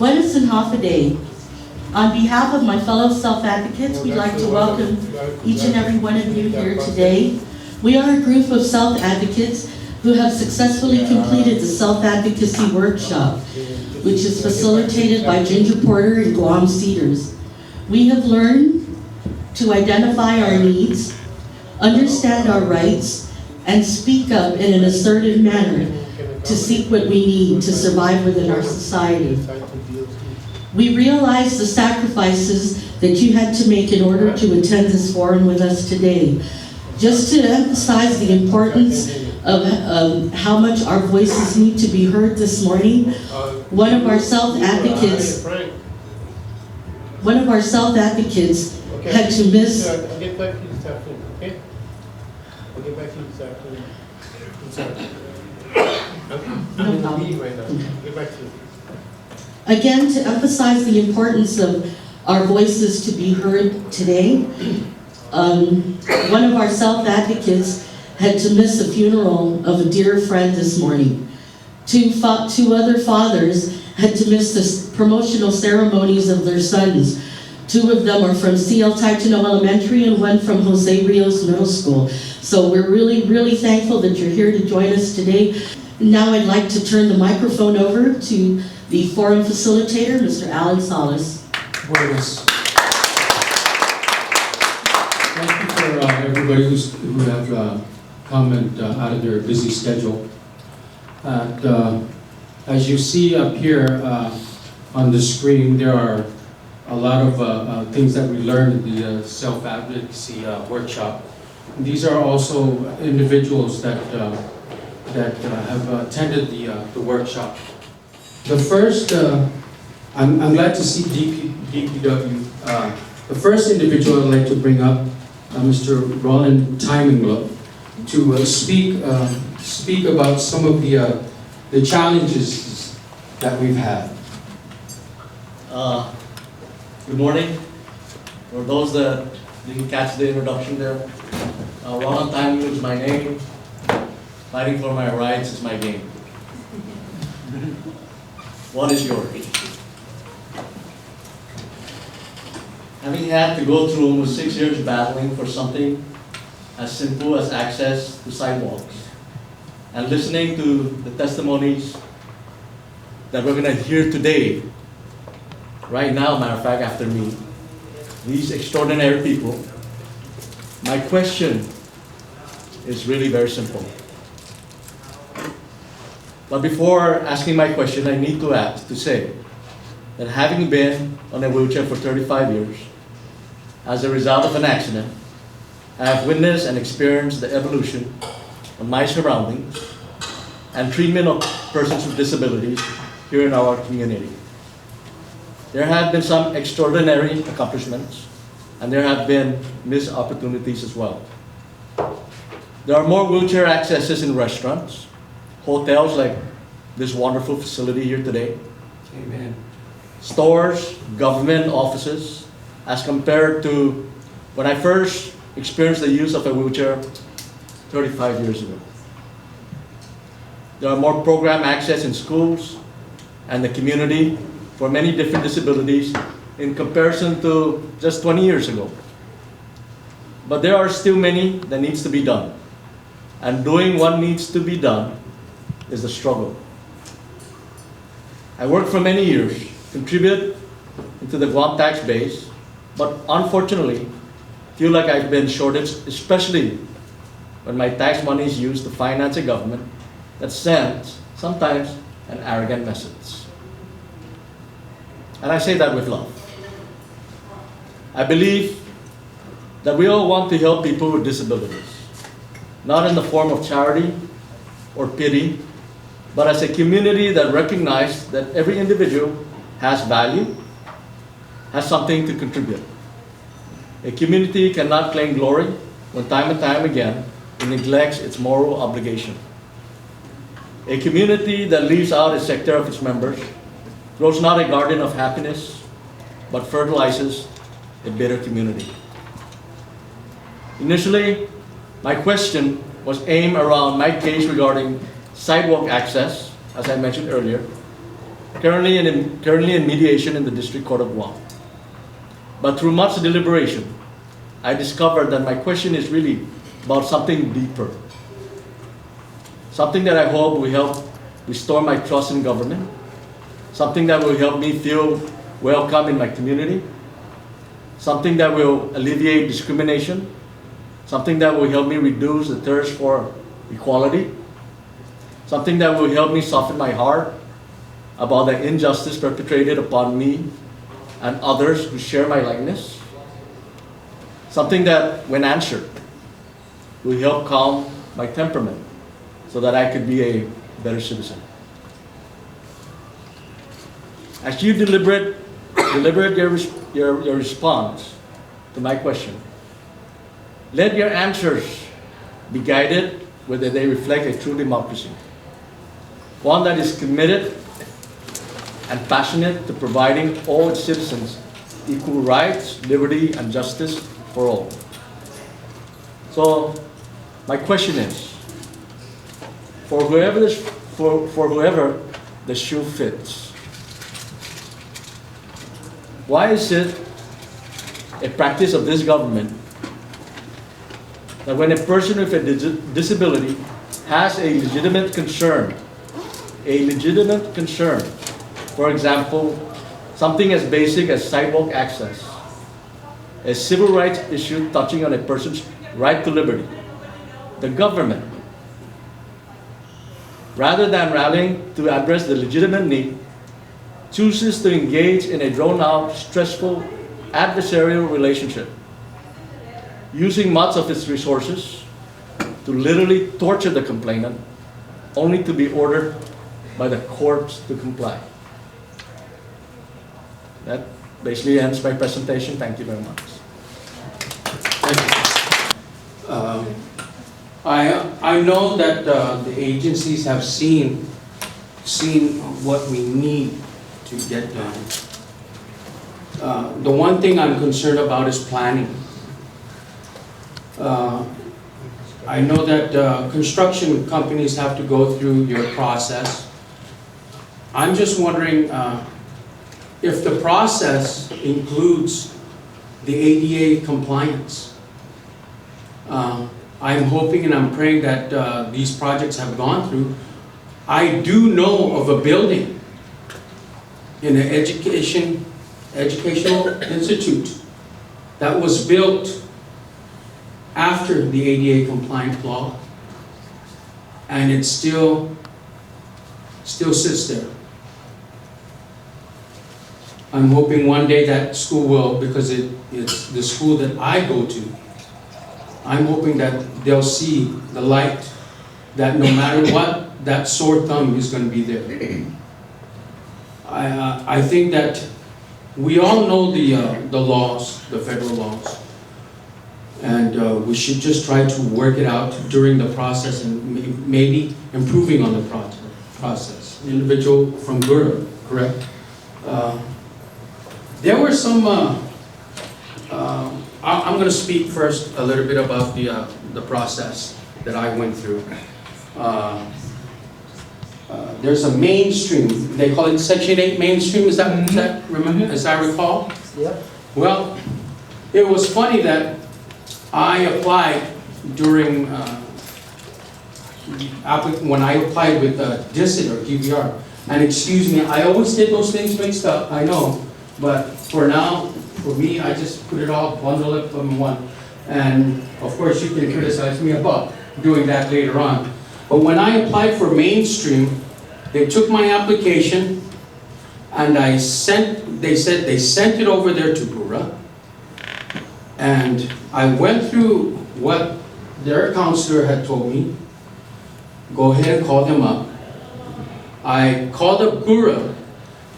Buenas and half a day. On behalf of my fellow self-advocates, we'd like to welcome each and every one of you here today. We are a group of self-advocates who have successfully completed the Self-Advocacy Workshop, which is facilitated by Ginger Porter and Guam CEDDERS. We have learned to identify our needs, understand our rights, and speak up in an assertive manner to seek what we need to survive within our society. We realize the sacrifices that you had to make in order to attend this forum with us today. Just to emphasize the importance of how much our voices need to be heard this morning, one of our self-advocates had to miss. I'll get back to you this afternoon, okay? I'll get back to you this afternoon. I'm in the meeting right now. I'll get back to you. Again, to emphasize the importance of our voices to be heard today, one of our self-advocates had to miss a funeral of a dear friend this morning. Two other fathers had to miss the promotional ceremonies of their sons. Two of them are from CL Taitano Elementary and one from Jose Rios Middle School. So we're really, really thankful that you're here to join us today. Now I'd like to turn the microphone over to the forum facilitator, Mr. Alan Salas. Buenas. Thank you for everybody who have come and out of their busy schedule. As you see up here on the screen, there are a lot of things that we learned in the Self-Advocacy Workshop. And these are also individuals that have attended the workshop. The first, I'm glad to see DPW. The first individual I'd like to bring up, Mr. Roland Timinglo, to speak about some of the challenges that we've had. Good morning. For those that didn't catch the introduction there, Roland Timinglo is my name. Fighting for my rights is my game. What is yours? Having had to go through almost 6 years battling for something as simple as access to sidewalks, and listening to the testimonies that we're going to hear today, right now, matter of fact, after me, these extraordinary people, my question is really very simple. But before asking my question, I need to say that having been on a wheelchair for 35 years, as a result of an accident, I have witnessed and experienced the evolution of my surroundings and treatment of persons with disabilities here in our community. There have been some extraordinary accomplishments, and there have been missed opportunities as well. There are more wheelchair accesses in restaurants, hotels like this wonderful facility here today. Amen. Stores, government offices, as compared to when I first experienced the use of a wheelchair 35 years ago. There are more program access in schools and the community for many different disabilities in comparison to just 20 years ago. But there are still many that needs to be done. And doing what needs to be done is the struggle. I worked for many years, contribute into the Guam tax base, but unfortunately, feel like I've been shortaged, especially when my tax money is used to finance a government that sends sometimes an arrogant message. And I say that with love. I believe that we all want to help people with disabilities, not in the form of charity or pity, but as a community that recognizes that every individual has value, has something to contribute. A community cannot claim glory when time and time again it neglects its moral obligation. A community that leaves out a sector of its members grows not a garden of happiness, but fertilizes a bitter community. Initially, my question was aimed around my case regarding sidewalk access, as I mentioned earlier, currently in mediation in the District Court of Guam. But through much deliberation, I discovered that my question is really about something deeper. Something that I hope will help restore my trust in government. Something that will help me feel welcome in my community. Something that will alleviate discrimination. Something that will help me reduce the thirst for equality. Something that will help me soften my heart about the injustice perpetrated upon me and others who share my likeness. Something that, when answered, will help calm my temperament so that I could be a better citizen. As you deliberate your response to my question, let your answers be guided whether they reflect a true democracy, one that is committed and passionate to providing all its citizens equal rights, liberty, and justice for all. So, my question is, for whoever the shoe fits, why is it a practice of this government that when a person with a disability has a legitimate concern, for example, something as basic as sidewalk access, a civil rights issue touching on a person's right to liberty, the government, rather than rallying to address the legitimate need, chooses to engage in a drawn-out, stressful, adversarial relationship, using much of its resources to literally torture the complainant, only to be ordered by the courts to comply. That basically ends my presentation. Thank you very much. I know that the agencies have seen what we need to get done. The one thing I'm concerned about is planning. I know that construction companies have to go through your process. I'm just wondering if the process includes the ADA compliance. I'm hoping and I'm praying that these projects have gone through. I do know of a building in an educational institute that was built after the ADA compliant law, and it still sits there. I'm hoping one day that school will, because it's the school that I go to, I'm hoping that they'll see the light, that no matter what, that sore thumb is going to be there. I think that we all know the laws, the federal laws, and we should just try to work it out during the process and maybe improving on the process. Individual from Gura, correct? There were some, I'm going to speak first a little bit about the process that I went through. There's a mainstream, they call it Section 8 mainstream, is that remember, as I recall? Yeah. Well, it was funny that I applied during, when I applied with DISIT or DVR, and excuse me, I always did those things mixed up, I know, but for now, for me, I just put it all, bundle it in one. And of course, you can criticize me about doing that later on. But when I applied for mainstream, they took my application and they said they sent it over there to Gura. And I went through what their counselor had told me. Go ahead and call them up. I called up Gura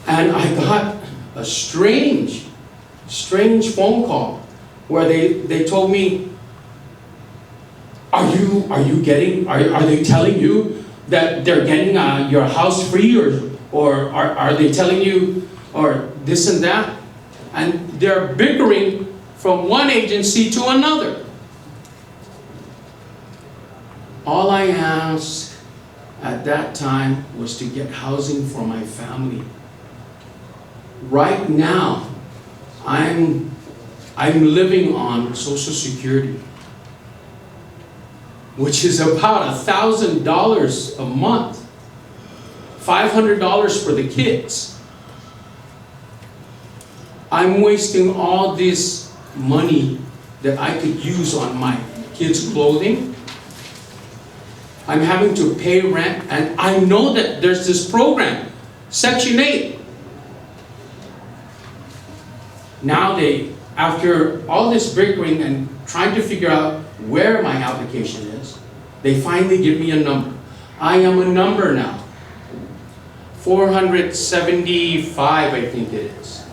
and I got a strange phone call where they told me, are they telling you that they're getting your house free, or are they telling you, or this and that? And they're bickering from one agency to another. All I asked at that time was to get housing for my family Right now, I'm living on Social Security, which is about $1,000 a month, $500 for the kids. I'm wasting all this money that I could use on my kids' clothing. I'm having to pay rent, and I know that there's this program, Section 8. Now after all this bickering and trying to figure out where my application is, they finally give me a number. I am a number now. 475, I think it is.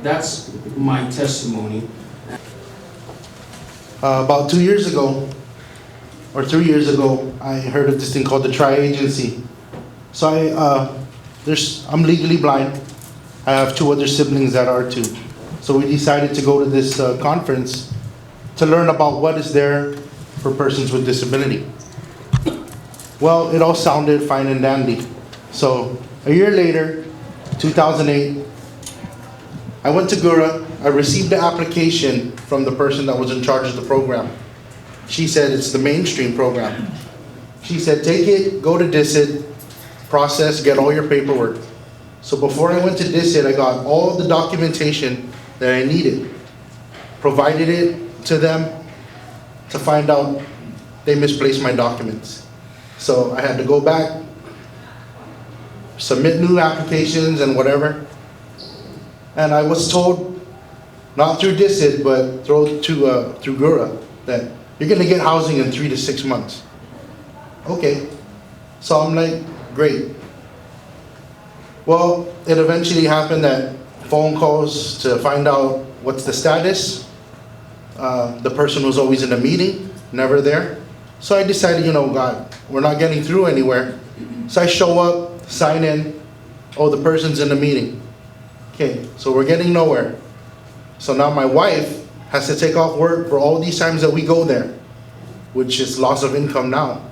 That's my testimony. About 2 years ago, or 3 years ago, I heard of this thing called the Tri-Agency. So I'm legally blind. I have 2 other siblings that are too. So we decided to go to this conference to learn about what is there for persons with disability. Well, it all sounded fine and dandy. So a year later, 2008, I went to Gura. I received the application from the person that was in charge of the program. She said it's the mainstream program. She said, take it, go to DISIT, process, get all your paperwork. So before I went to DISIT, I got all the documentation that I needed, provided it to them to find out they misplaced my documents. So I had to go back, submit new applications and whatever. And I was told, not through DISIT, but through Gura, that you're gonna get housing in 3 to 6 months. Okay, so I'm like, great. Well, it eventually happened that phone calls to find out what's the status. The person was always in a meeting, never there. So I decided, God, we're not getting through anywhere. So I show up, sign in, oh, the person's in a meeting. Okay, so we're getting nowhere. So now my wife has to take off work for all these times that we go there, which is loss of income now.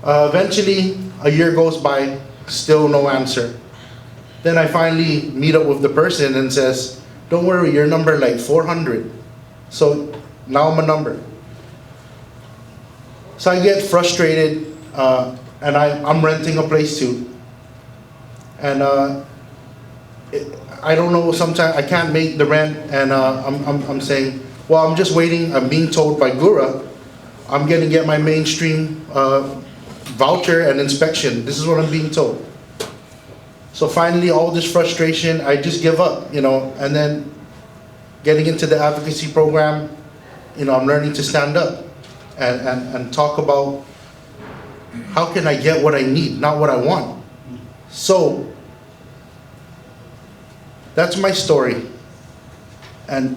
Eventually, a year goes by, still no answer. Then I finally meet up with the person and says, don't worry, your number like 400. So now I'm a number. So I get frustrated, and I'm renting a place too. And I don't know, sometimes I can't make the rent, and I'm saying, well, I'm just waiting. I'm being told by Gura, I'm gonna get my mainstream voucher and inspection. This is what I'm being told. So finally, all this frustration, I just give up, and then getting into the advocacy program, I'm learning to stand up and talk about how can I get what I need, not what I want. So that's my story. And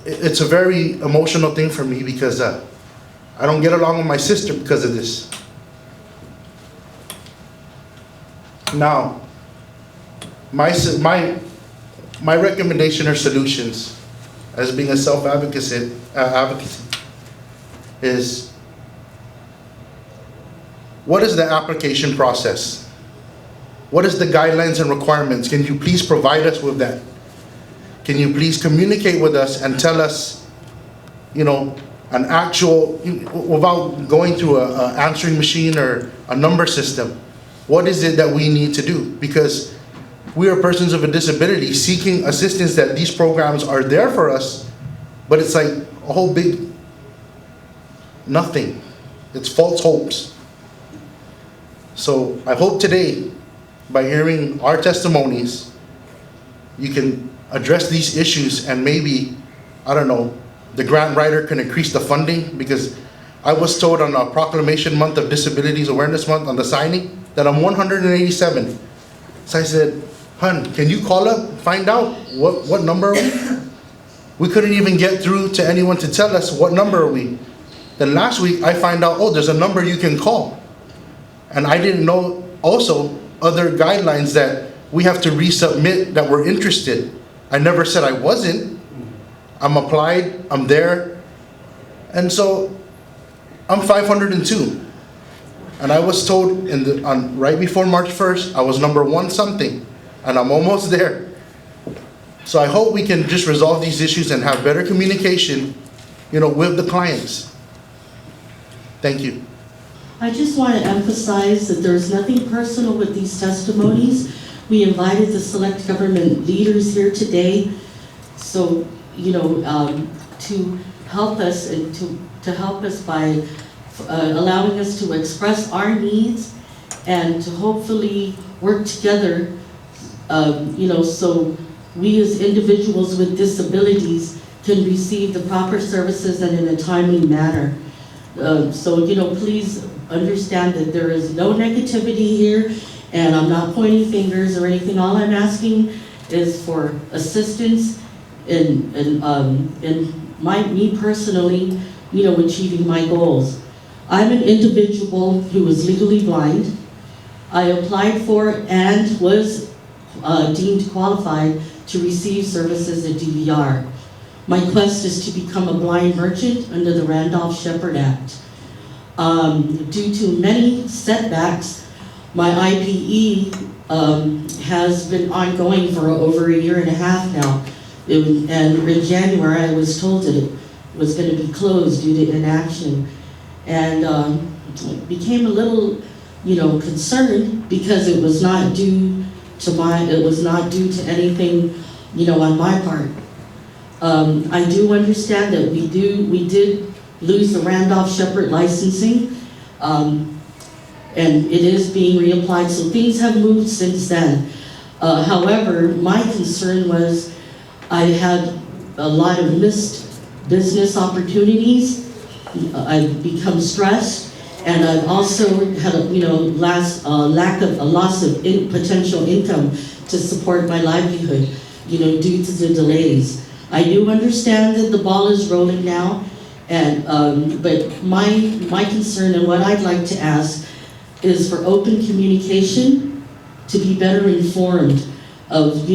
it's a very emotional thing for me because I don't get along with my sister because of this. Now, my recommendation or solutions as being a self-advocate is, what is the application process? What is the guidelines and requirements? Can you please provide us with that? Can you please communicate with us and tell us, an actual, without going through a answering machine or a number system, what is it that we need to do? Because we are persons of a disability seeking assistance, that these programs are there for us, but it's like a whole big nothing. It's false hopes. So I hope today, by hearing our testimonies, you can address these issues, and maybe, I don't know, the grant writer can increase the funding, because I was told on a proclamation month of Disabilities Awareness Month on the signing that I'm 187. So I said, hun, can you call up, find out what number are we? We couldn't even get through to anyone to tell us what number are we. Then last week I find out, oh, there's a number you can call. And I didn't know also other guidelines that we have to resubmit that we're interested. I never said I wasn't. I'm applied, I'm there. And so I'm 502. And I was told right before March 1st, I was number 1 something, and I'm almost there. So I hope we can just resolve these issues and have better communication, with the clients. Thank you. I just want to emphasize that there is nothing personal with these testimonies. We invited the select government leaders here today, so, to help us and to help us by allowing us to express our needs and to hopefully work together, so we as individuals with disabilities can receive the proper services and in a timely manner. Please understand that there is no negativity here, and I'm not pointing fingers or anything. All I'm asking is for assistance in me personally, achieving my goals. I'm an individual who is legally blind. I applied for and was deemed qualified to receive services at DVR. My quest is to become a blind merchant under the Randolph-Shepard Act. Due to many setbacks, my IPE has been ongoing for over 1.5 years now. And in January, I was told that it was going to be closed due to inaction. And became a little, concerned because it was not due to anything, on my part. I do understand that we did lose the Randolph-Shepard licensing, and it is being reapplied, so things have moved since then. However, my concern was I had a lot of missed business opportunities. I've become stressed, and I've also had a loss of potential income to support my livelihood, due to the delays. I do understand that the ball is rolling now, and but my concern and what I'd like to ask is for open communication, to be better informed of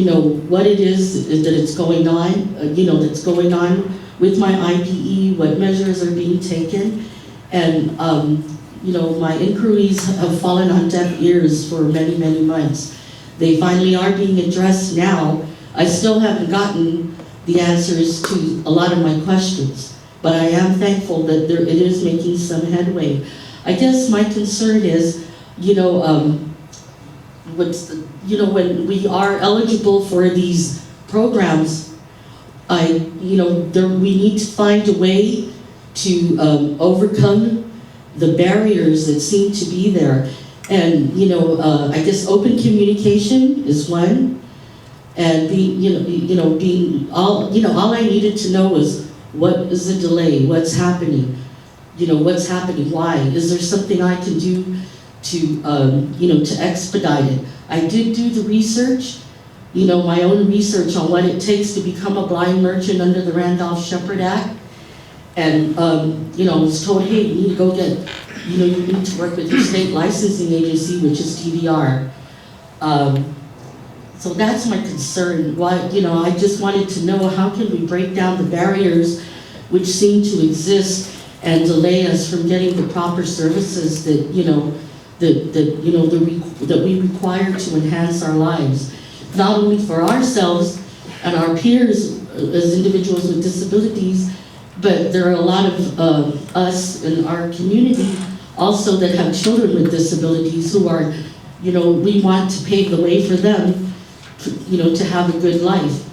what it is that it's going on, that's going on with my IPE, what measures are being taken, and my inquiries have fallen on deaf ears for many, many months. They finally are being addressed now. I still haven't gotten the answers to a lot of my questions, but I am thankful that it is making some headway. I guess my concern is, when we are eligible for these programs, we need to find a way to overcome the barriers that seem to be there. And, I guess open communication is one. And all I needed to know was, what is the delay? What's happening? What's happening? Why? Is there something I can do to expedite it? I did do the research, my own research on what it takes to become a blind merchant under the Randolph-Shepard Act. And, I was told, hey, you need to go get, you need to work with your state licensing agency, which is DVR. So that's my concern. Why, I just wanted to know, how can we break down the barriers which seem to exist and delay us from getting the proper services that, that we require to enhance our lives, not only for ourselves and our peers as individuals with disabilities, but there are a lot of us in our community also that have children with disabilities who are, we want to pave the way for them, to have a good life.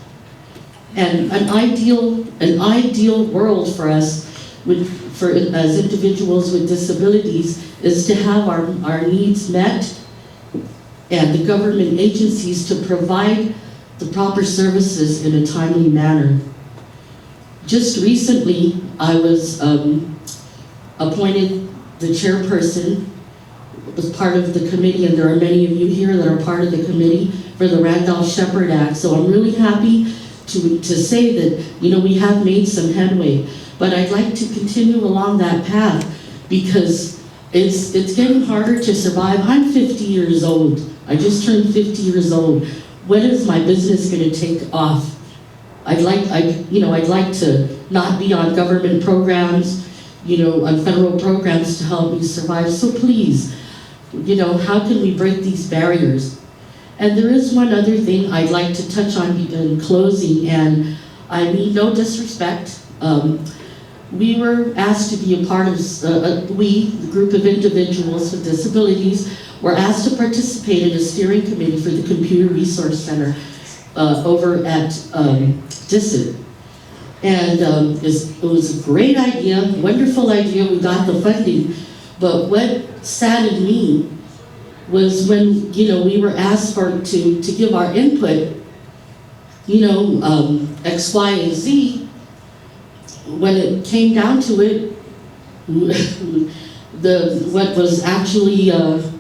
And an ideal world for us, as individuals with disabilities, is to have our needs met and the government agencies to provide the proper services in a timely manner. Just recently, I was appointed the chairperson, was part of the committee, and there are many of you here that are part of the committee for the Randolph-Shepard Act. So I'm really happy to say that, we have made some headway. But I'd like to continue along that path because it's getting harder to survive. I'm 50 years old. I just turned 50 years old. When is my business going to take off? I'd like to not be on government programs, on federal programs to help me survive. So please, how can we break these barriers? And there is one other thing I'd like to touch on in closing, and I mean no disrespect. We were asked to be a part of, the group of individuals with disabilities, were asked to participate in a steering committee for the Computer Resource Center over at DISID. And it was a great idea, wonderful idea, we got the funding, but what saddened me was when, we were asked to give our input, X, Y, and Z, when it came down to it, what was actually,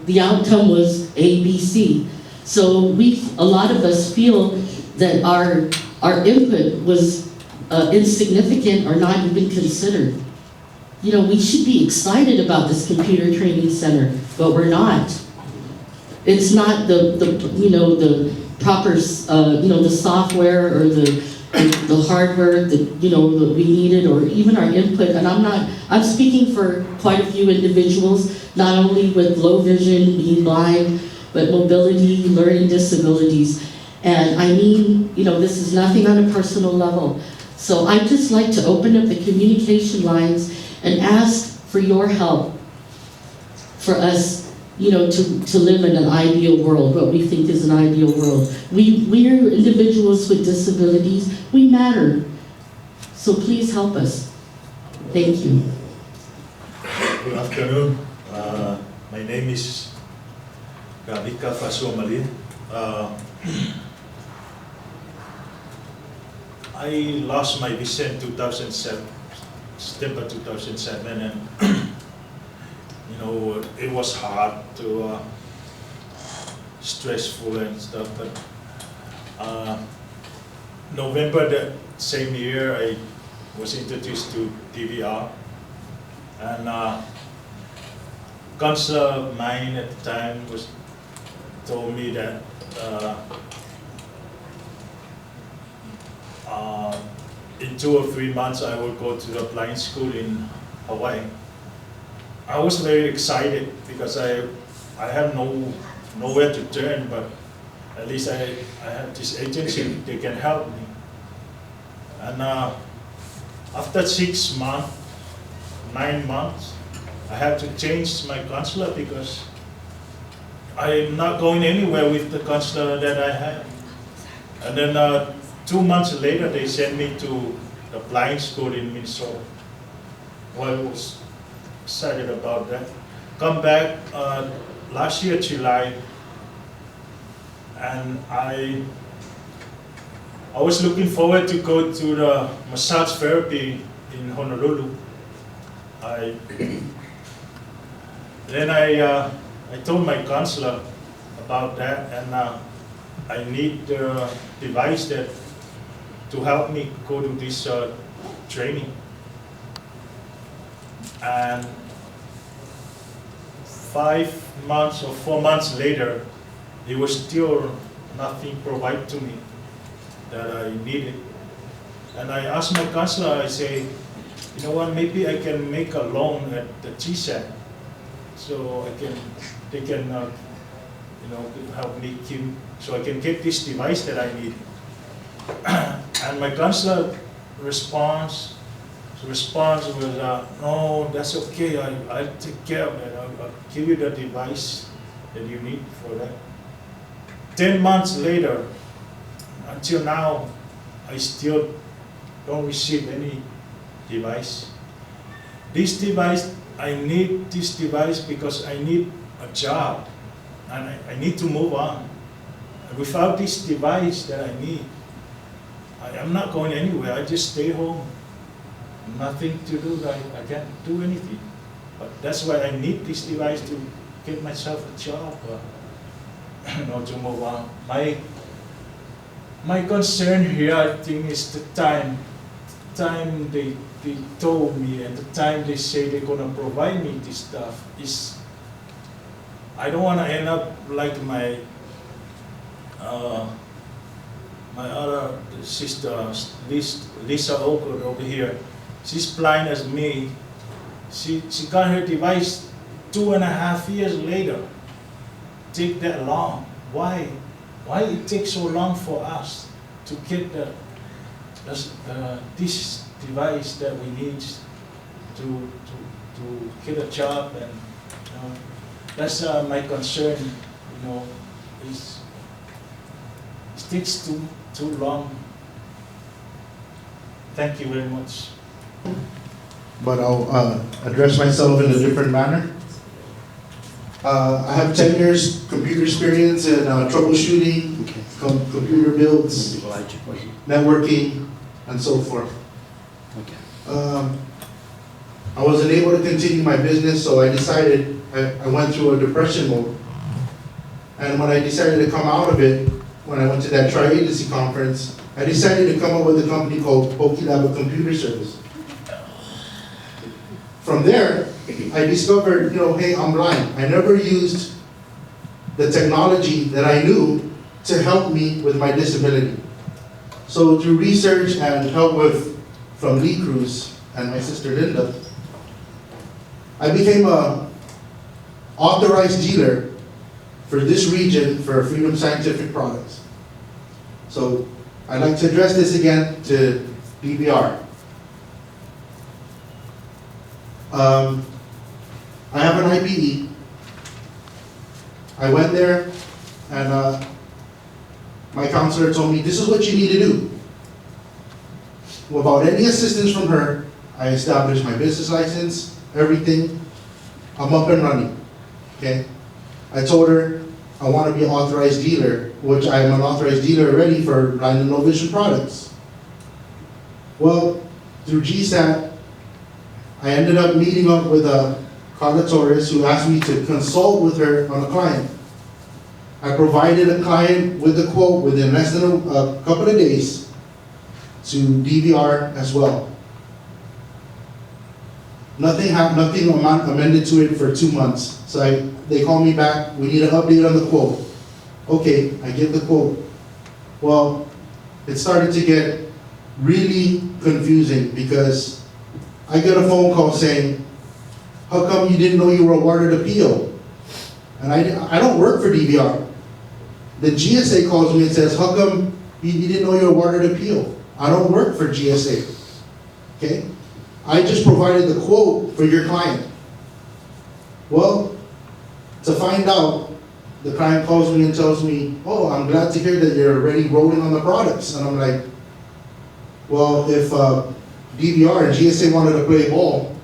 the outcome was A, B, C. So a lot of us feel that our input was insignificant or not even considered. We should be excited about this computer training center, but we're not. It's not the proper, the software or the hardware that, that we needed, or even our input. And I'm speaking for quite a few individuals, not only with low vision, being blind, but mobility, learning disabilities. And I mean, this is nothing on a personal level. So I'd just like to open up the communication lines and ask for your help for us, to live in an ideal world, what we think is an ideal world. We are individuals with disabilities. We matter. So please help us. Thank you. Good afternoon. My name is Gavika Fasomali. I lost my vision in September 2007, and it was hard to stressful and stuff. But November that same year, I was introduced to DVR, and counselor of mine at the time told me that in 2 or 3 months I will go to the blind school in Hawaii. I was very excited because I have nowhere to turn, but at least I have this agency, they can help me. And after 6 months, 9 months, I had to change my counselor because I'm not going anywhere with the counselor that I have. And then 2 months later, they sent me to the blind school in Minnesota. Well, I was excited about that. Come back last year, July, and I was looking forward to go to the massage therapy in Honolulu. Then I told my counselor about that, and I need the device to help me go to this training. And 5 months or 4 months later, there was still nothing provided to me that I needed. And I asked my counselor, I say, you know what, maybe I can make a loan at the GSAT, so they can help me so I can get this device that I need. And my counselor response was, no, that's okay, I'll take care of that. I'll give you the device that you need for that. 10 months later, until now, I still don't receive any device. This device, I need this device because I need a job, and I need to move on. Without this device that I need, I'm not going anywhere. I just stay home. Nothing to do. I can't do anything. But that's why I need this device to get myself a job, to move on. My concern here, I think, is the time they told me and the time they say they're gonna provide me this stuff is. I don't want to end up like my other sister, Lisa Oakwood over here. She's blind as me, she got her device 2.5 years later. Take that long. Why? Why it takes so long for us to get this device that we need to get a job, and that's my concern. It takes too long. Thank you very much. But I'll address myself in a different manner. I have 10 years computer experience in troubleshooting, computer builds, networking, and so forth. I wasn't able to continue my business, so I decided, I went through a depression mode. And when I decided to come out of it, when I went to that tri-agency conference, I decided to come up with a company called Lab Computer Service. From there, I discovered, hey, I'm blind. I never used the technology that I knew to help me with my disability. So through research and help from Lee Cruz and my sister Linda, I became a authorized dealer for this region for Freedom Scientific products. So I'd like to address this again to DVR. I have an IPE. I went there and my counselor told me, this is what you need to do. Without any assistance from her, I established my business license, everything. I'm up and running, okay? I told her I want to be an authorized dealer, which I am an authorized dealer already for blind and low vision products. Well, through GSAT, I ended up meeting up with Carla Torres, who asked me to consult with her on a client. I provided a client with a quote within less than a couple of days to DVR as well. Nothing amended to it for 2 months. So they called me back, we need an update on the quote. Okay, I give the quote. Well, it started to get really confusing because I get a phone call saying, how come you didn't know you were awarded a PO? And I don't work for DVR. The GSA calls me and says, how come you didn't know you were awarded a PO? I don't work for GSA, okay? I just provided the quote for your client. Well, to find out, the client calls me and tells me, oh, I'm glad to hear that you're already rolling on the products. And I'm like, well, if DVR and GSA wanted to play ball,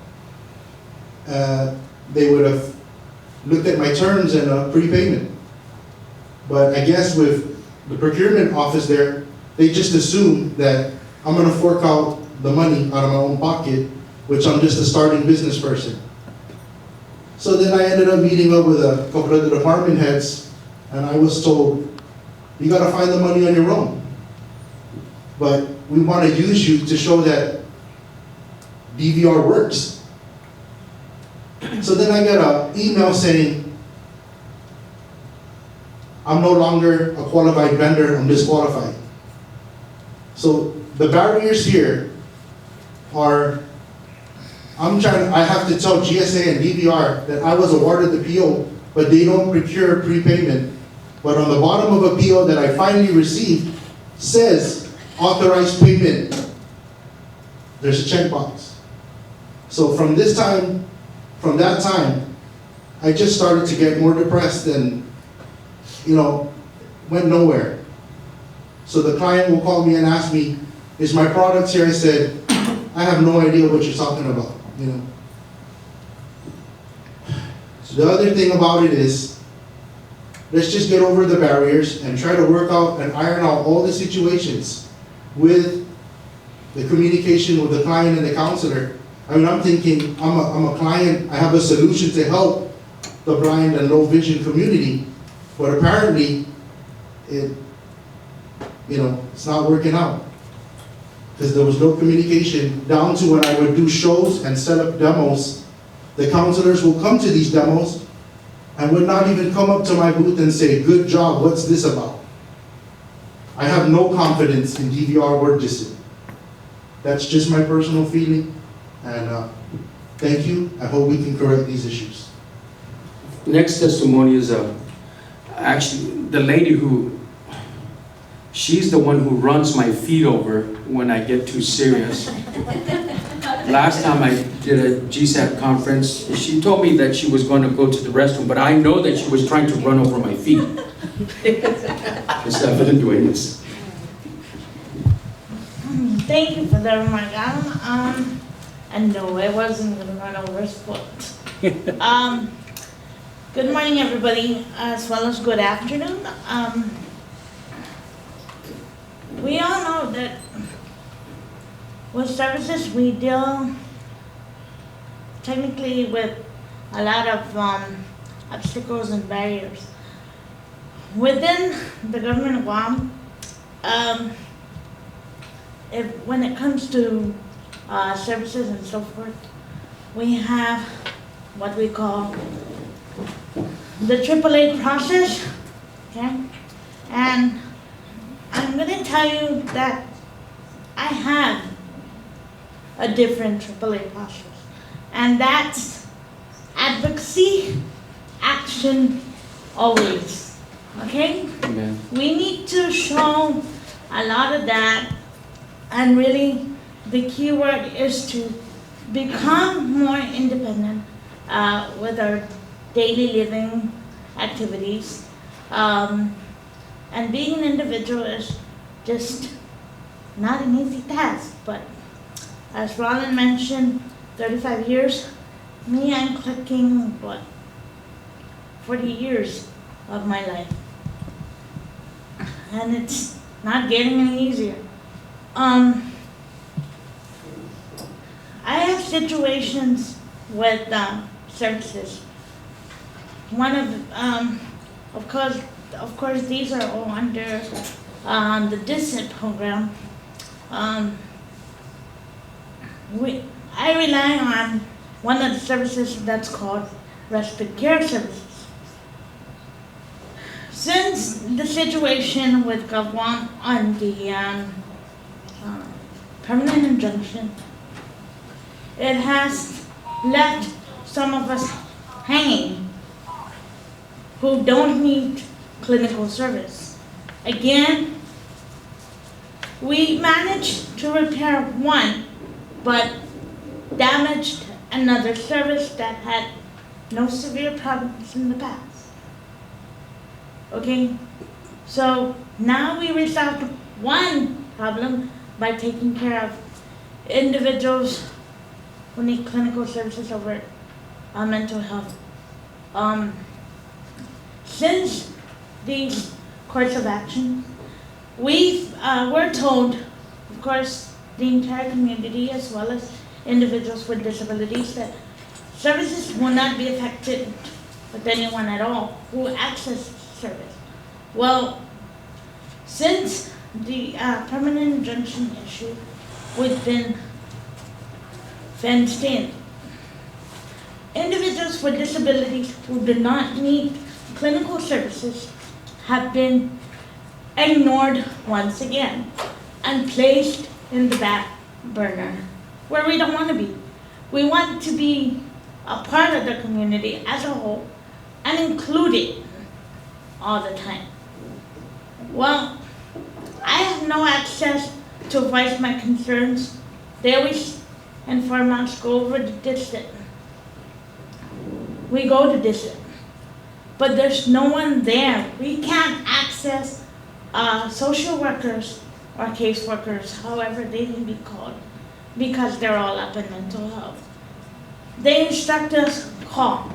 they would have looked at my terms and a prepayment. But I guess with the procurement office there, they just assume that I'm gonna fork out the money out of my own pocket, which I'm just a starting business person. So then I ended up meeting up with a couple of the department heads, and I was told, you gotta find the money on your own. But we wanna use you to show that DVR works. So then I got an email saying, I'm no longer a qualified vendor, I'm disqualified. So the barriers here are, I have to tell GSA and DVR that I was awarded the PO, but they don't procure prepayment. But on the bottom of a PO that I finally received says authorized payment. There's a checkbox. So from that time, I just started to get more depressed and, went nowhere. So the client will call me and ask me, is my product here? I said, I have no idea what you're talking about, The other thing about it is, let's just get over the barriers and try to work out and iron out all the situations with the communication with the client and the counselor. I'm thinking, I'm a client, I have a solution to help the blind and low vision community, but apparently, it's not working out. Because there was no communication down to when I would do shows and set up demos. The counselors will come to these demos and would not even come up to my booth and say, good job, what's this about? I have no confidence in DVR work discipline. That's just my personal feeling. And Thank you. I hope we can correct these issues. Next testimony is actually the lady she's the one who runs my feet over when I get too serious. Last time I did a GSAT conference, she told me that she was going to go to the restroom, but I know that she was trying to run over my feet. It's evident doing this. Thank you for that remark. And no, I wasn't going to run over his foot. Good morning, everybody, as well as good afternoon. We all know that with services, we deal technically with a lot of obstacles and barriers. Within the government of Guam, when it comes to services and so forth, we have what we call the AAA process, okay? And I'm gonna tell you that I have a different AAA process, and that's advocacy, action, always, okay? Amen. We need to show a lot of that, and really the key word is to become more independent with our daily living activities. And being an individual is just not an easy task, but as Roland mentioned, 35 years, me, I'm clicking, 40 years of my life. And it's not getting any easier. I have situations with services. One of course, these are all under the DISIT program. I rely on one of the services that's called respite care services. Since the situation with GovWam on the permanent injunction, it has left some of us hanging who don't need clinical service. Again, we managed to repair one, but damaged another service that had no severe problems in the past. Okay, so now we resolved one problem by taking care of individuals who need clinical services over mental health. Since these course of action, we're told, of course, the entire community as well as individuals with disabilities, that services will not be affected with anyone at all who access service. Well, since the permanent injunction issue, we've been fenced in. Individuals with disabilities who do not need clinical services have been ignored once again and placed in the back burner, where we don't want to be. We want to be a part of the community as a whole and included all the time. Well, I have no access to voice my concerns. They always inform us, go over to DISIT. We go to DISIT, but there's no one there. We can't access social workers or caseworkers, however they can be called, because they're all up in mental health. They instruct us, call.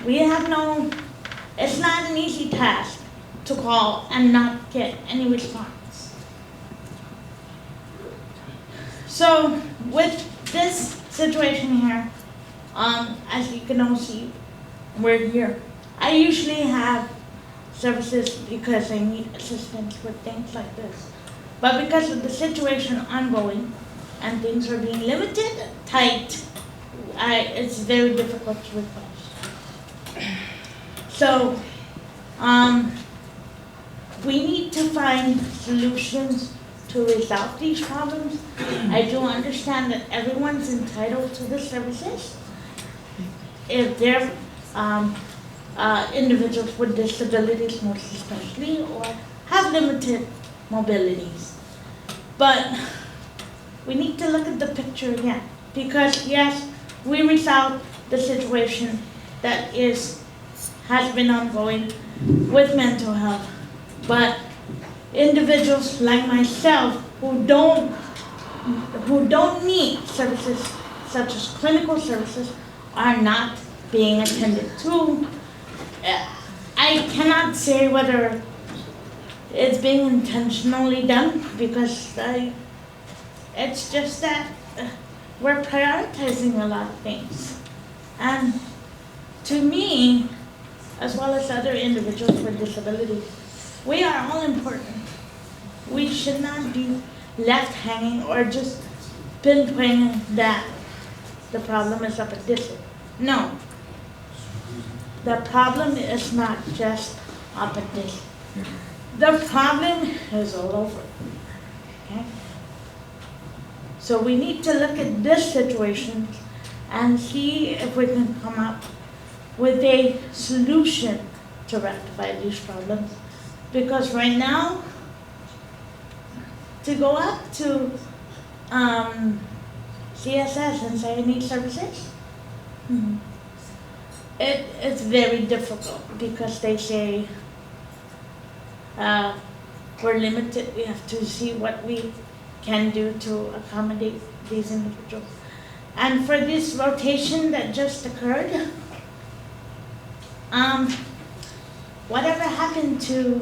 We have no, it's not an easy task to call and not get any response. So with this situation here, as you can all see, we're here. I usually have services because I need assistance with things like this. But because of the situation ongoing and things are being limited, tight, it's very difficult to request. So, we need to find solutions to to resolve these problems. I do understand that everyone's entitled to the services if they're individuals with disabilities, most especially, or have limited mobilities. But we need to look at the picture again, because yes, we resolved the situation that has been ongoing with mental health, but individuals like myself who don't need services such as clinical services are not being attended to. I cannot say whether it's being intentionally done, because it's just that we're prioritizing a lot of things. And to me, as well as other individuals with disabilities, we are all important. We should not be left hanging or just pinpointing that the problem is up at this. No. The problem is not just up at this. The problem is all over. Okay? So we need to look at this situation and see if we can come up with a solution to rectify these problems. Because right now, to go up to CSS and say I need services, it's very difficult, because they say we're limited. We have to see what we can do to accommodate these individuals. And for this rotation that just occurred, whatever happened to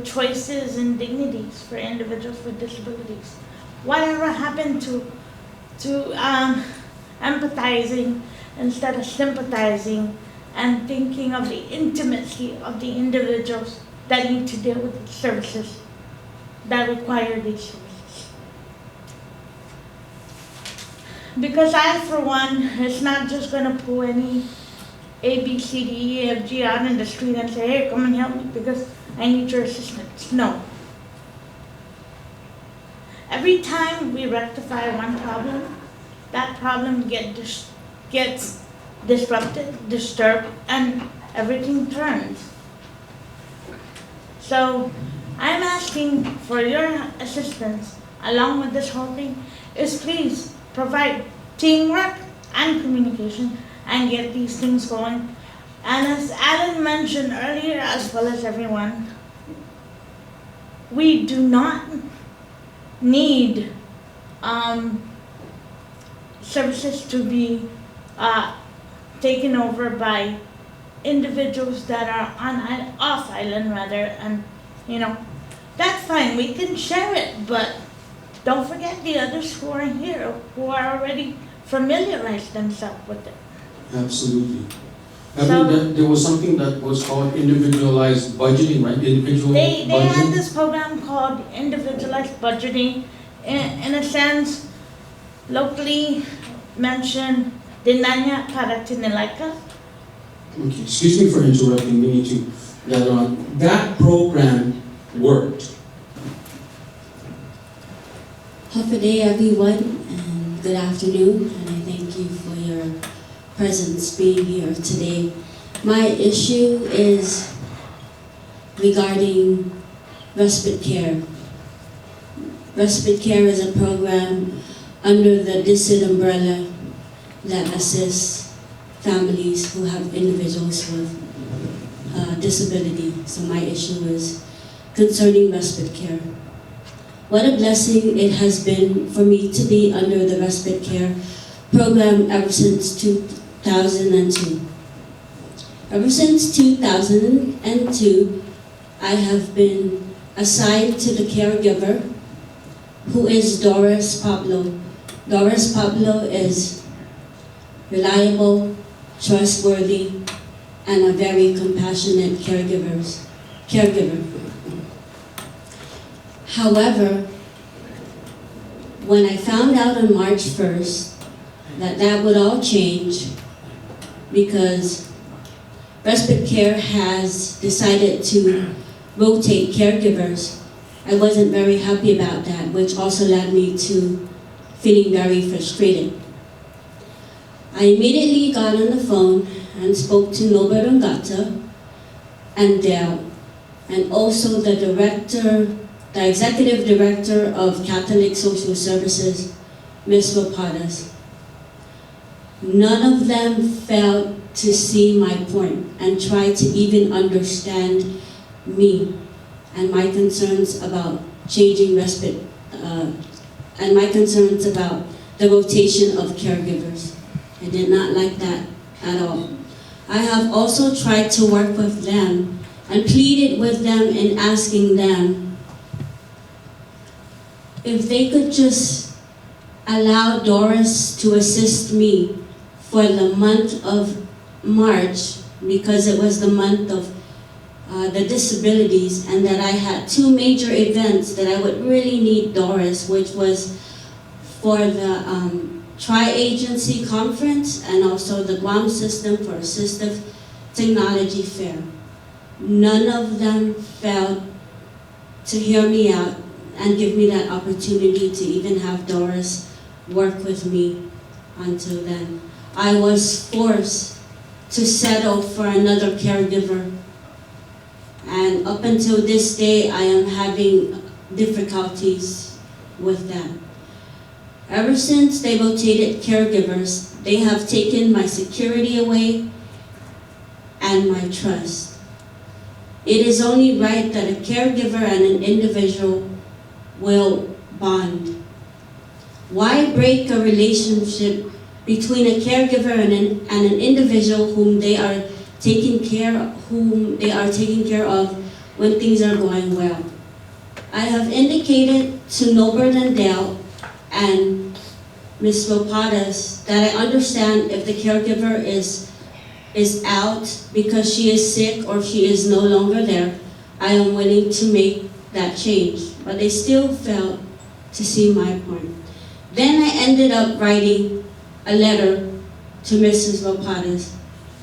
choices and dignities for individuals with disabilities? Whatever happened to empathizing instead of sympathizing, and thinking of the intimacy of the individuals that need to deal with the services that require these services? Because I, for one, is not just going to pull any A, B, C, D, E, F, G out in the street and say, hey, come and help me because I need your assistance. No. Every time we rectify one problem, that problem gets disrupted, disturbed, and everything turns. So I'm asking for your assistance along with this whole thing, is please provide teamwork and communication and get these things going. And as Alan mentioned earlier, as well as everyone, we do not need services to be taken over by individuals that are off island rather, and that's fine, we can share it, but don't forget the others who are here, who are already familiarized themselves with it. Absolutely. There was something that was called individualized budgeting, right? Individual They budgeting. had this program called individualized budgeting, in a sense, locally mentioned, Dinanya para Tinilaika. Okay, excuse me for interrupting. We need to gather on. That program worked. Half a day, everyone, and good afternoon, and I thank you for your presence being here today. My issue is regarding respite care. Respite care is a program under the DISID umbrella that assists families who have individuals with disability. So my issue is concerning respite care. What a blessing it has been for me to be under the respite care program ever since 2002. Ever since 2002, I have been assigned to the caregiver, who is Doris Pablo. Doris Pablo is reliable, trustworthy, and a very compassionate caregiver. However, when I found out on March 1st that would all change, because respite care has decided to rotate caregivers, I wasn't very happy about that, which also led me to feeling very frustrated. I immediately got on the phone and spoke to Norbert Ongata and Dale, and also the executive director of Catholic Social Services, Ms. Rapadas. None of them failed to see my point and try to even understand me and my concerns about changing respite, and my concerns about the rotation of caregivers. I did not like that at all. I have also tried to work with them and pleaded with them in asking them if they could just allow Doris to assist me for the month of March, because it was the month of the disabilities, and that I had two major events that I would really need Doris, which was for the Tri-Agency Conference and also the Guam System for Assistive Technology Fair. None of them failed to hear me out and give me that opportunity to even have Doris work with me until then. I was forced to settle for another caregiver, and up until this day I am having difficulties with that. Ever since they rotated caregivers, they have taken my security away and my trust. It is only right that a caregiver and an individual will bond. Why break a relationship between a caregiver and an individual whom they are taking care of when things are going well? I have indicated to Norbert and Dale and Ms. Ropadas that I understand if the caregiver is out because she is sick or she is no longer there, I am willing to make that change. But they still failed to see my point. Then I ended up writing a letter to Mrs. Ropadas,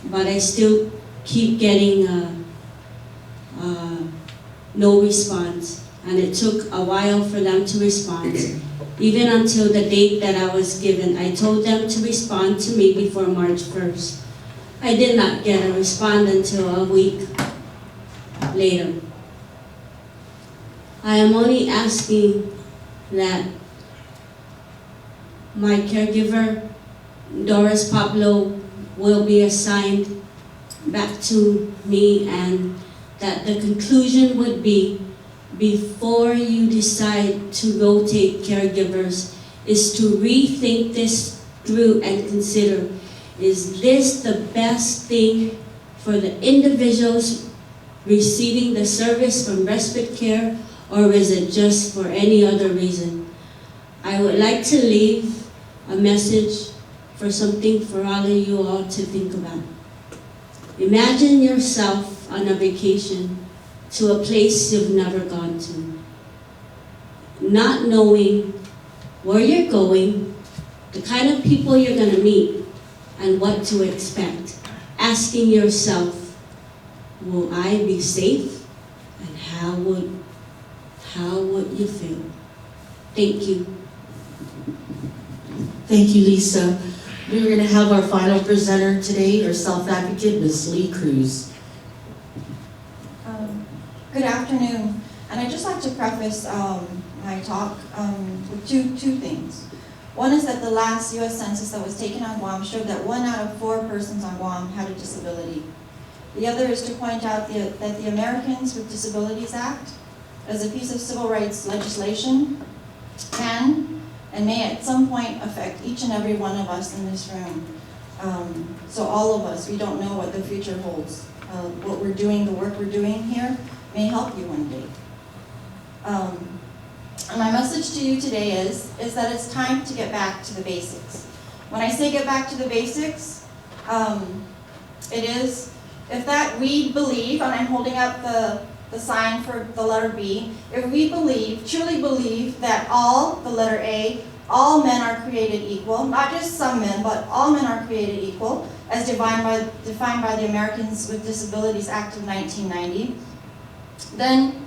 but I still keep getting no response. And it took a while for them to respond. Even until the date that I was given, I told them to respond to me before March 1st. I did not get a response until a week later. I am only asking that my caregiver, Doris Pablo, will be assigned back to me, and that the conclusion would be, before you decide to rotate caregivers, is to rethink this through and consider, is this the best thing for the individuals receiving the service from respite care, or is it just for any other reason? I would like to leave a message for something for all of you all to think about. Imagine yourself on a vacation to a place you've never gone to, not knowing where you're going, the kind of people you're going to meet, and what to expect. Asking yourself, will I be safe? And how would you feel? Thank you. Thank you, Lisa. We're going to have our final presenter today, our self-advocate, Ms. Lee Cruz. Good afternoon, and I'd just like to preface my talk with two things. One is that the last U.S. Census that was taken on Guam showed that 1 out of 4 persons on Guam had a disability. The other is to point out that the Americans with Disabilities Act, as a piece of civil rights legislation, can and may at some point affect each and every one of us in this room. So all of us, we don't know what the future holds. What we're doing, the work we're doing here, may help you one day. And my message to you today is that it's time to get back to the basics. When I say get back to the basics, it is, if that we believe, and I'm holding up the sign for the letter B, if we believe, truly believe that all, the letter A, all men are created equal, not just some men, but all men are created equal, as defined by the Americans with Disabilities Act of 1990, then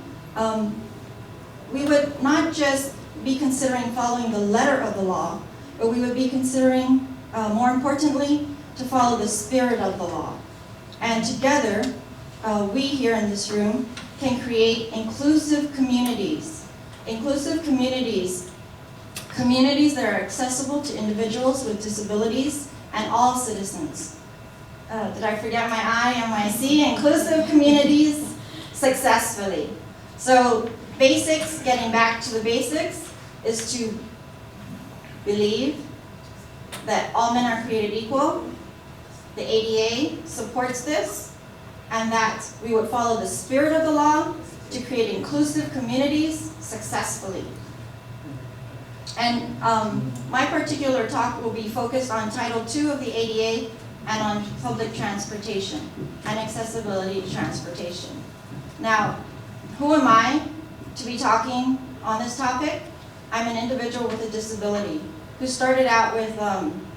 we would not just be considering following the letter of the law, but we would be considering, more importantly, to follow the spirit of the law. And together, we here in this room can create inclusive communities. Inclusive communities, communities that are accessible to individuals with disabilities and all citizens. Did I forget my I and my C? Inclusive communities successfully. So basics, getting back to the basics, is to believe that all men are created equal. The ADA supports this, and that we would follow the spirit of the law to create inclusive communities successfully. And my particular talk will be focused on Title II of the ADA and on public transportation and accessibility to transportation. Now, who am I to be talking on this topic? I'm an individual with a disability who started out with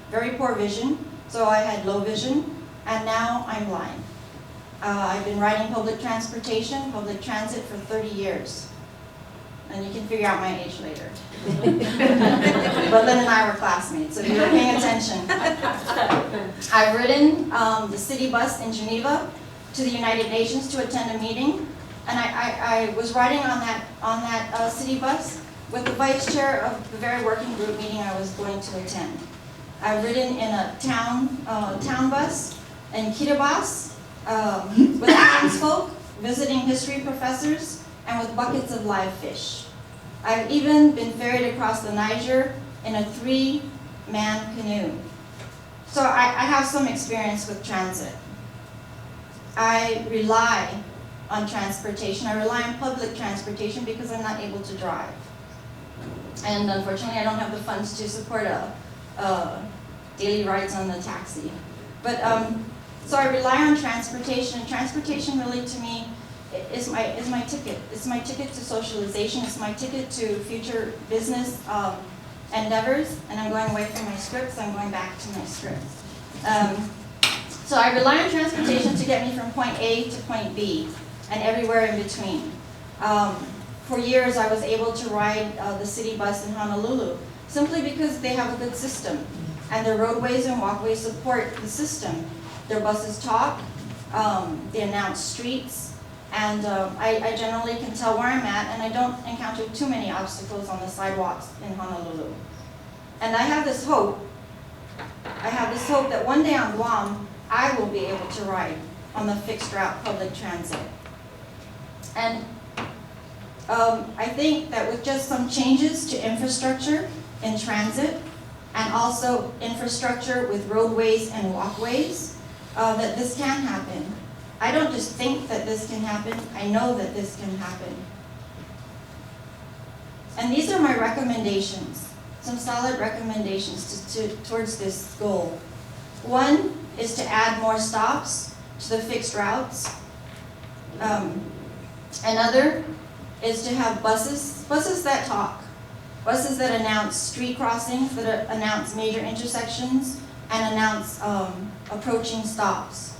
very poor vision, so I had low vision, and now I'm blind. I've been riding public transportation, public transit for 30 years. And you can figure out my age later. But Lynn and I were classmates, so if you were paying attention. I've ridden the city bus in Geneva to the United Nations to attend a meeting. And I was riding on that city bus with the vice chair of the very working group meeting I was going to attend. I've ridden in a town bus in Kiribati with townsfolk, visiting history professors, and with buckets of live fish. I've even been ferried across the Niger in a 3-man canoe. So I have some experience with transit. I rely on transportation. I rely on public transportation because I'm not able to drive. And unfortunately, I don't have the funds to support daily rides on the taxi. But so I rely on transportation, and transportation really to me is my ticket. It's my ticket to socialization. It's my ticket to future business endeavors. And I'm going away from my scripts. I'm going back to my scripts. So I rely on transportation to get me from point A to point B and everywhere in between. For years, I was able to ride the city bus in Honolulu simply because they have a good system, and their roadways and walkways support the system. Their buses talk, they announce streets, and I generally can tell where I'm at, and I don't encounter too many obstacles on the sidewalks in Honolulu. And I have this hope that one day on Guam, I will be able to ride on the fixed route public transit. And I think that with just some changes to infrastructure in transit, and also infrastructure with roadways and walkways, that this can happen. I don't just think that this can happen, I know that this can happen. And these are my recommendations, some solid recommendations towards this goal. One is to add more stops to the fixed routes. Another is to have buses that talk, buses that announce street crossings, that announce major intersections, and announce approaching stops.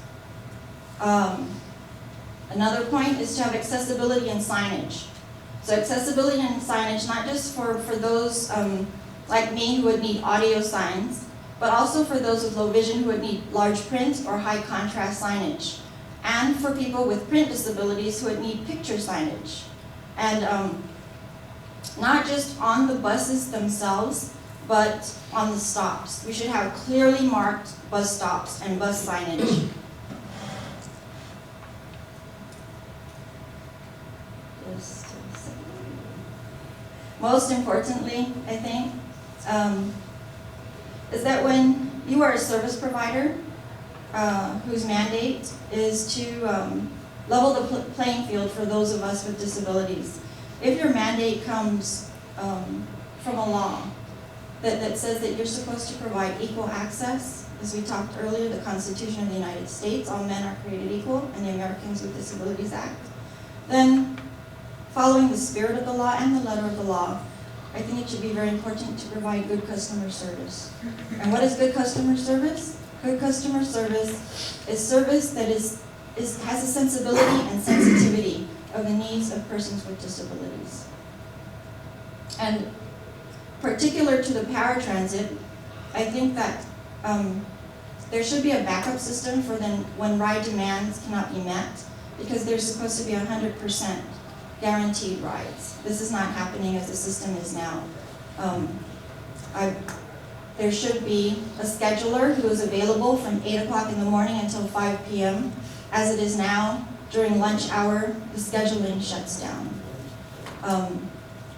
Another point is to have accessibility and signage. So accessibility and signage, not just for those like me who would need audio signs, but also for those with low vision who would need large print or high contrast signage. And for people with print disabilities who would need picture signage. And not just on the buses themselves, but on the stops. We should have clearly marked bus stops and bus signage. Most importantly, I think, is that when you are a service provider whose mandate is to level the playing field for those of us with disabilities, if your mandate comes from a law that says that you're supposed to provide equal access, as we talked earlier, the Constitution of the United States, all men are created equal, and the Americans with Disabilities Act, then following the spirit of the law and the letter of the law, I think it should be very important to provide good customer service. And what is good customer service? Good customer service is service that has a sensibility and sensitivity of the needs of persons with disabilities. And particular to the paratransit, I think that there should be a backup system for then when ride demands cannot be met, because there's supposed to be 100% guaranteed rides. This is not happening as the system is now. There should be a scheduler who is available from 8 o'clock in the morning until 5 p.m. As it is now, during lunch hour, the scheduling shuts down.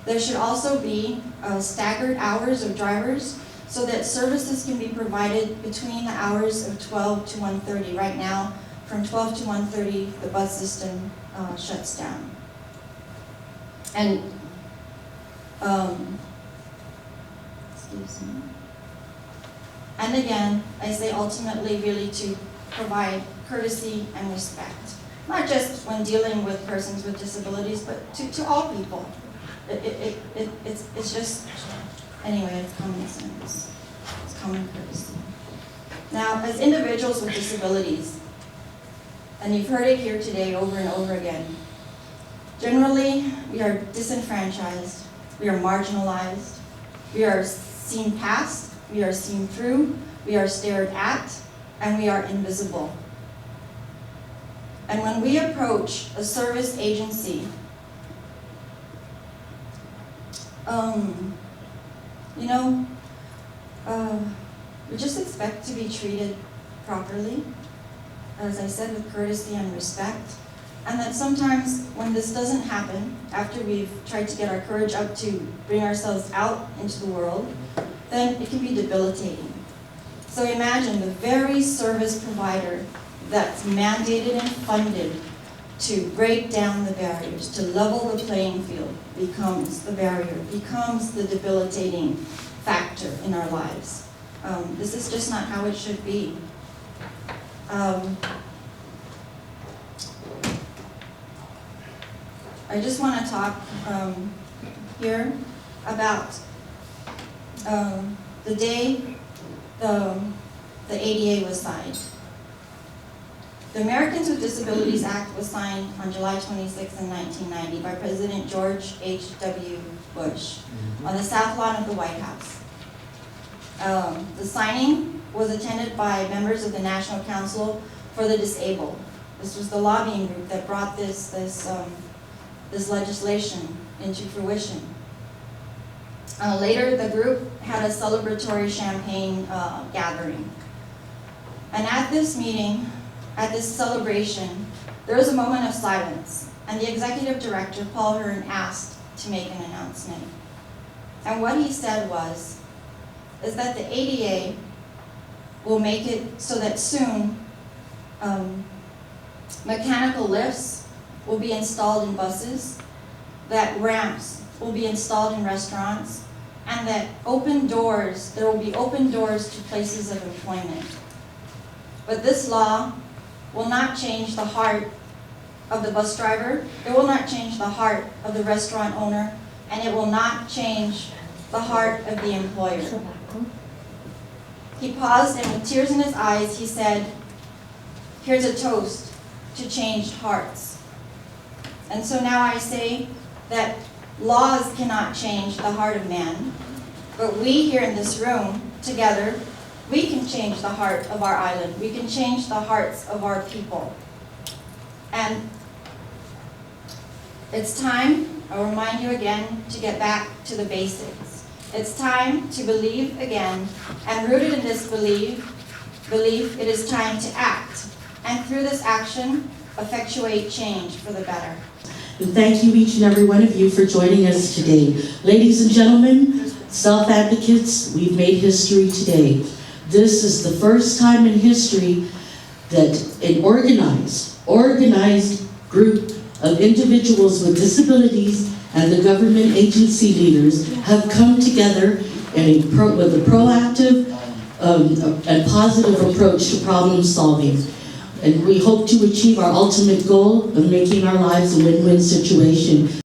There should also be staggered hours of drivers so that services can be provided between the hours of 12 to 1:30. Right now, from 12 to 1:30, the bus system shuts down. And, excuse me. And again, I say ultimately really to provide courtesy and respect. Not just when dealing with persons with disabilities, but to all people. It's just, anyway, it's common sense. It's common courtesy. Now, as individuals with disabilities, and you've heard it here today over and over again, generally, we are disenfranchised, we are marginalized, we are seen past, we are seen through, we are stared at, and we are invisible. And when we approach a service agency, we just expect to be treated properly, as I said, with courtesy and respect. And that sometimes when this doesn't happen, after we've tried to get our courage up to bring ourselves out into the world, then it can be debilitating. So imagine the very service provider that's mandated and funded to break down the barriers, to level the playing field, becomes the barrier, becomes the debilitating factor in our lives. This is just not how it should be. I just want to talk here about the day the ADA was signed. The Americans with Disabilities Act was signed on July 26, 1990 by President George H.W. Bush on the South Lawn of the White House. The signing was attended by members of the National Council for the Disabled. This was the lobbying group that brought this legislation into fruition. Later, the group had a celebratory champagne gathering. And at this meeting, at this celebration, there was a moment of silence, and the executive director, Paul Hearn, asked to make an announcement. And what he said is that the ADA will make it so that soon mechanical lifts will be installed in buses, that ramps will be installed in restaurants, and that there will be open doors to places of employment. But this law will not change the heart of the bus driver, it will not change the heart of the restaurant owner, and it will not change the heart of the employer. He paused, and with tears in his eyes, he said, "Here's a toast to changed hearts." And so now I say that laws cannot change the heart of man, but we here in this room, together, we can change the heart of our island. We can change the hearts of our people. And it's time, I'll remind you again, to get back to the basics. It's time to believe again, and rooted in this belief, it is time to act. And through this action, effectuate change for the better. And thank you, each and every one of you, for joining us today. Ladies and gentlemen, self-advocates, we've made history today. This is the first time in history that an organized group of individuals with disabilities and the government agency leaders have come together with a proactive and positive approach to problem solving. And we hope to achieve our ultimate goal of making our lives a win-win situation.